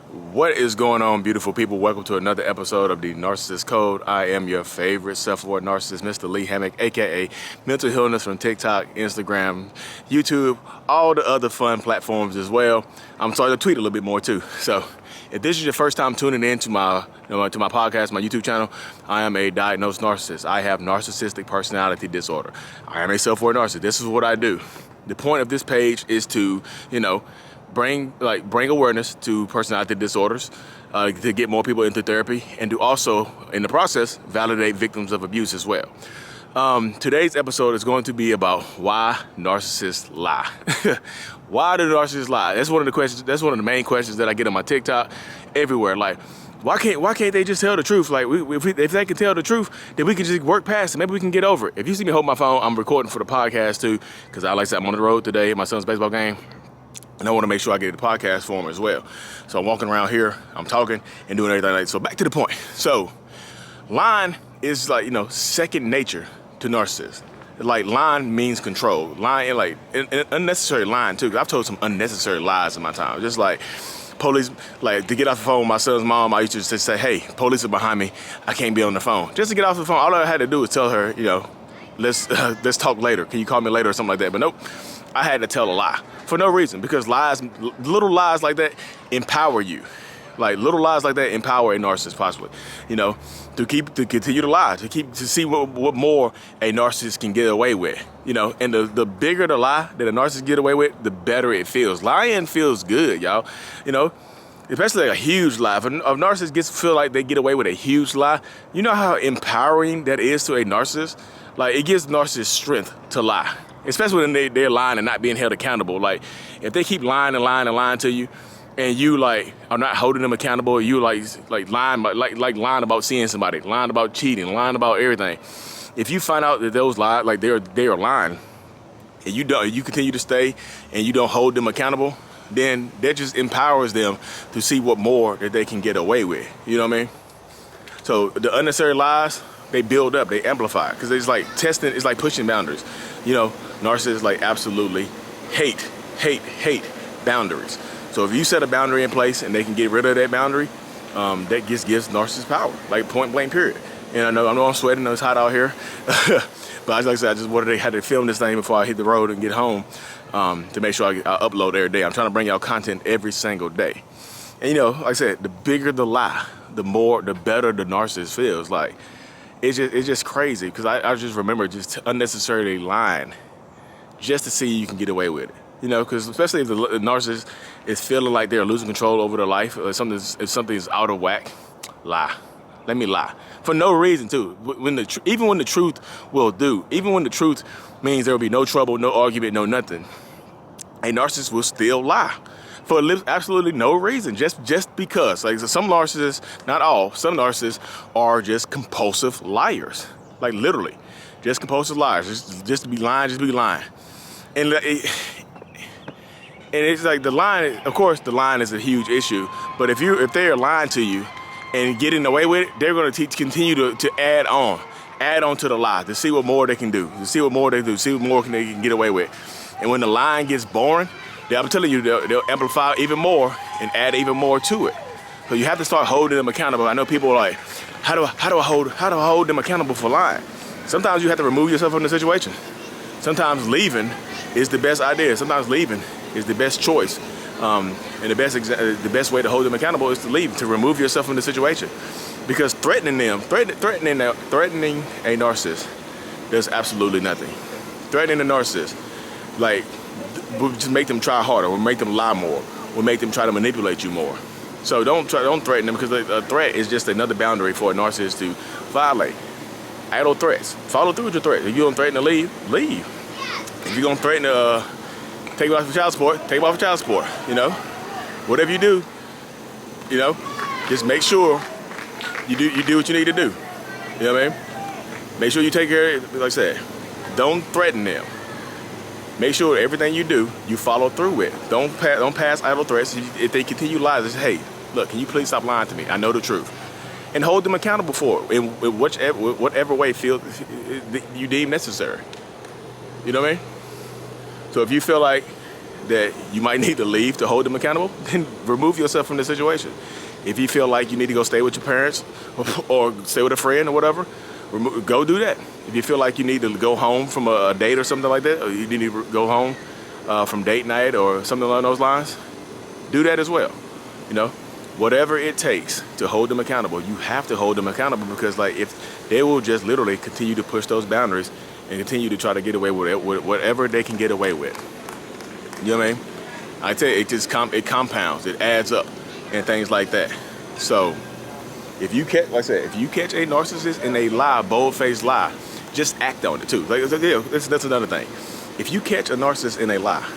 What is going on, beautiful people? Welcome to another episode of the Narcissists Code. I am your favorite self-aware narcissist, Mr. Lee Hammock, aka Mental Healness, from TikTok, Instagram, YouTube, all the other fun platforms as well. I'm starting to tweet a little bit more too. So if this is your first time tuning in to my podcast, my YouTube channel, I am a diagnosed narcissist. I have narcissistic personality disorder. I am a self-aware narcissist. This is what I do. The point of this page is to, bring awareness to personality disorders, to get more people into therapy, and to also, in the process, validate victims of abuse as well. Today's episode is going to be about why narcissists lie. Why do narcissists lie? That's one of the questions. That's one of the main questions that I get on my TikTok, everywhere. Like, why can't they just tell the truth? Like, if they can tell the truth, then we can just work past it. Maybe we can get over it. If you see me hold my phone, I'm recording for the podcast too, because I'm on the road today at my son's baseball game. And I want to make sure I get the podcast for him as well. So I'm walking around here, I'm talking and doing everything like that. So back to the point. So lying is second nature to narcissists. Like, lying means control. Lying, and unnecessary lying too. 'Cause I've told some unnecessary lies in my time. Just like police, to get off the phone with my son's mom, I used to just say, hey, police are behind me. I can't be on the phone. Just to get off the phone, all I had to do was tell her, let's talk later. Can you call me later or something like that? But nope, I had to tell a lie. For no reason, because little lies like that empower you. Like, little lies like that empower a narcissist, possibly. To continue to lie, to see what more a narcissist can get away with. And the bigger the lie that a narcissist get away with, the better it feels. Lying feels good, y'all. Especially a huge lie. If a narcissist feel like they get away with a huge lie, you know how empowering that is to a narcissist? Like, it gives narcissists strength to lie. Especially when they're lying and not being held accountable. Like, if they keep lying and lying and lying to you, and you are not holding them accountable, you lying lying about seeing somebody, lying about cheating, lying about everything. If you find out that those lies, they are lying, and you continue to stay and you don't hold them accountable, then that just empowers them to see what more that they can get away with. You know what I mean? So the unnecessary lies, they build up, they amplify, because it's like testing, it's like pushing boundaries. Narcissists absolutely hate boundaries. So if you set a boundary in place and they can get rid of that boundary, that just gives narcissists power, like point blank period. And I know I'm sweating, it's hot out here, but like I said, I just had to film this thing before I hit the road and get home, to make sure I upload every day. I'm trying to bring y'all content every single day. And like I said, the bigger the lie, the better the narcissist feels. Like, it's just crazy, because I just remember just unnecessarily lying just to see you can get away with it. Because especially if the narcissist is feeling like they're losing control over their life, or if something's out of whack, lie. Let me lie. For no reason, too. Even when the truth will do, even when the truth means there will be no trouble, no argument, no nothing, a narcissist will still lie. For absolutely no reason, just because. Like, some narcissists, not all, some narcissists are just compulsive liars. Like, literally, just compulsive liars. Just be lying. And it's like the line. Of course, the line is a huge issue. But if they are lying to you and getting away with it, they're going to continue to add on to the lie, to see what more they can do, see what more they can get away with. And when the line gets boring, I'm telling you, they'll amplify even more and add even more to it. So you have to start holding them accountable. I know people are like, how do I hold them accountable for lying? Sometimes you have to remove yourself from the situation. Sometimes leaving is the best idea. Sometimes leaving is the best choice. And the best way to hold them accountable is to leave, to remove yourself from the situation. Because threatening a narcissist does absolutely nothing. Threatening a narcissist, will just make them try harder, will make them lie more, will make them try to manipulate you more. So don't threaten them, because a threat is just another boundary for a narcissist to violate. Idle threats. Follow through with your threat. If you don't threaten to leave. If you're gonna threaten to take off for child support, take off for child support. Whatever you do, just make sure you do what you need to do. You know what I mean? Make sure you take care of it. Like I said, don't threaten them. Make sure everything you do, you follow through with. Don't pass idle threats. If they continue lies, just say, hey, look, can you please stop lying to me? I know the truth. And hold them accountable for it in whatever way you deem necessary. You know what I mean? So if you feel like that you might need to leave to hold them accountable, then remove yourself from the situation. If you feel like you need to go stay with your parents or stay with a friend or whatever, go do that. If you feel like you need to go home from a date or something like that, or you need to go home from date night or something along those lines, do that as well. You know, whatever it takes to hold them accountable, you have to hold them accountable, because like if they will just literally continue to push those boundaries and continue to try to get away with it, whatever they can get away with. You know what I mean? I tell you, it just it compounds, it adds up, and things like that. So if you catch, like I said, if you catch a narcissist in a lie, bold-faced lie, just act on it too. Like, yeah, that's another thing. If you catch a narcissist in a lie,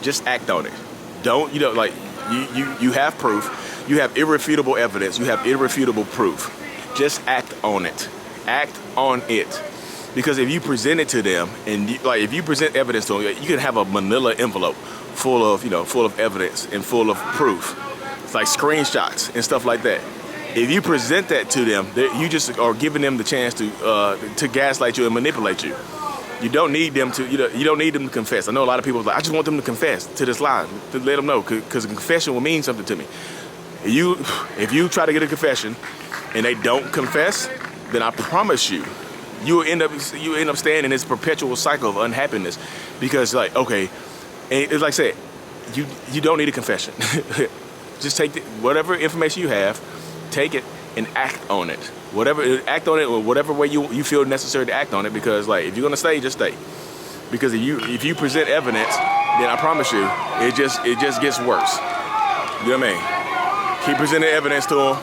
just act on it. Don't, you know, like you have proof, you have irrefutable evidence, you have irrefutable proof. Just act on it. Act on it. Because if you present it to them, and if you present evidence to them, you can have a manila envelope full of evidence and full of proof. It's like screenshots and stuff like that. If you present that to them, you just are giving them the chance to gaslight you and manipulate you. You don't need them to. You don't need them to confess. I know a lot of people are like, I just want them to confess to this lie, to let them know, because a confession will mean something to me. If you try to get a confession and they don't confess, then I promise you, you end up staying in this perpetual cycle of unhappiness, because like, okay, and it's like I said, you don't need a confession. Just take whatever information you have, take it and act on it. Act on it or whatever way you feel necessary to act on it, because like if you're gonna stay, just stay. Because if you present evidence, then I promise you, it just gets worse. You know what I mean? Keep presenting evidence to them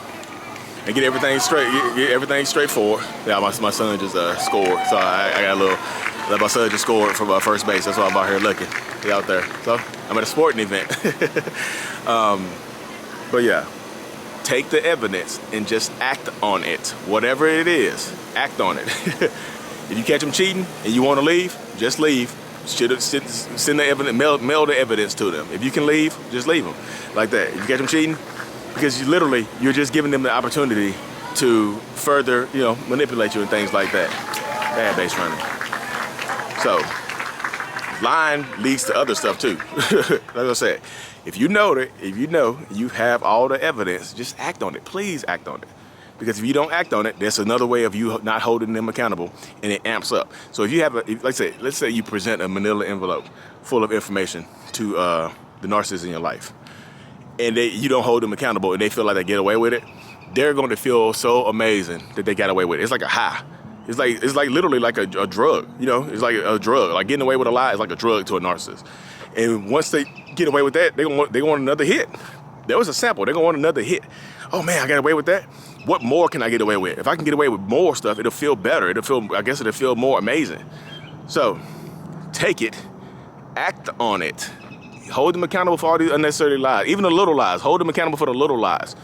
and get everything straight. Get everything straightforward. Yeah, my son just scored, so I got a little. My son just scored from first base. That's why I'm out here looking. He out there. So I'm at a sporting event. But yeah, take the evidence and just act on it. Whatever it is, act on it. If you catch them cheating and you want to leave, just leave. Send the evidence, mail the evidence to them. If you can leave, just leave them like that. If you catch them cheating, because you're just giving them the opportunity to further, manipulate you and things like that. Bad base running. So, lying leads to other stuff too. Like I said, if you know you have all the evidence, just act on it. Please act on it. Because if you don't act on it, that's another way of you not holding them accountable, and it amps up. So if you have let's say you present a manila envelope full of information to the narcissist in your life, and you don't hold them accountable, and they feel like they get away with it, they're going to feel so amazing that they got away with it. It's like a high. It's like literally like a drug. It's like a drug. Like getting away with a lie is like a drug to a narcissist. And once they get away with that, they want another hit. There was a sample. They're gonna want another hit. Oh man, I got away with that. What more can I get away with? If I can get away with more stuff, it'll feel better. It'll feel more amazing. So take it, act on it. Hold them accountable for all these unnecessary lies, even the little lies. Hold them accountable for the little lies.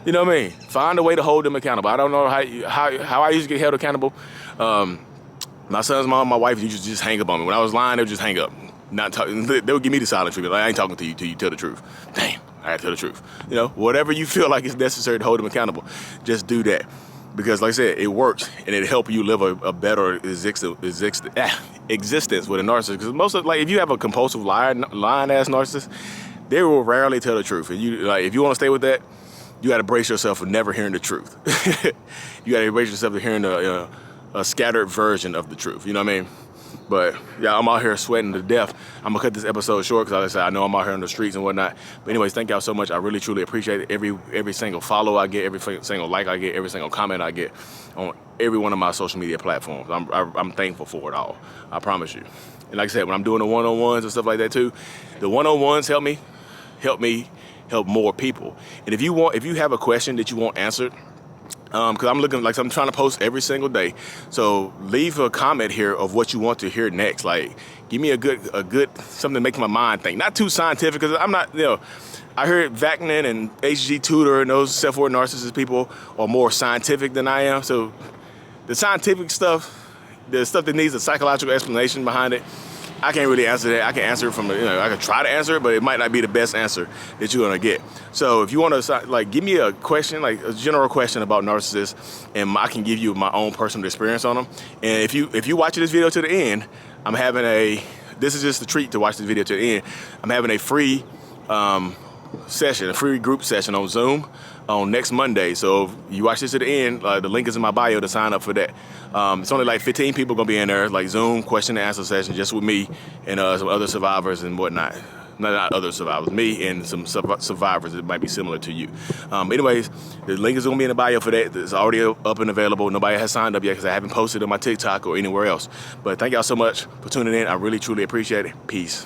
You know what I mean? Find a way to hold them accountable. I don't know how I used to get held accountable. My son's mom, my wife used to just hang up on me. When I was lying, they would just hang up. They would give me the silent treatment. Like, I ain't talking to you till you tell the truth. Damn, I gotta tell the truth. Whatever you feel like is necessary to hold them accountable, just do that. Because like I said, it works, and it helps you live a better existence with a narcissist. Because if you have a compulsive lying ass narcissist, they will rarely tell the truth. And if you want to stay with that, you got to brace yourself for never hearing the truth. You got to brace yourself for hearing a scattered version of the truth. You know what I mean? But yeah, I'm out here sweating to death. I'm gonna cut this episode short because, like I said, I know I'm out here on the streets and whatnot. But anyways, thank y'all so much. I really truly appreciate it. Every single follow I get, every single like I get, every single comment I get on every one of my social media platforms. I'm thankful for it all. I promise you. And like I said, when I'm doing the one-on-ones and stuff like that too, the one-on-ones help me help more people. And if you have a question that you want answered, because I'm trying to post every single day. So leave a comment here of what you want to hear next. Like, give me a good something to make my mind think. Not too scientific, because I'm not, I heard Vaknin and HG Tudor and those self-aware narcissist people are more scientific than I am. So the scientific stuff, the stuff that needs a psychological explanation behind it, I can't really answer that. I can answer it I can try to answer it, but it might not be the best answer that you're gonna get. So if you want to give me a question, like a general question about narcissists, and I can give you my own personal experience on them. And if you watch this video to the end, I'm having this is just a treat to watch this video to the end. I'm having a free session, a free group session on Zoom on next Monday. So if you watch this to the end, the link is in my bio to sign up for that. It's only like 15 people gonna be in there, like Zoom question and answer session, just with me and some other survivors and whatnot. Not other survivors, me and some survivors that might be similar to you. Anyways, the link is gonna be in the bio for that. It's already up and available. Nobody has signed up yet because I haven't posted on my TikTok or anywhere else. But thank y'all so much for tuning in. I really, truly appreciate it. Peace.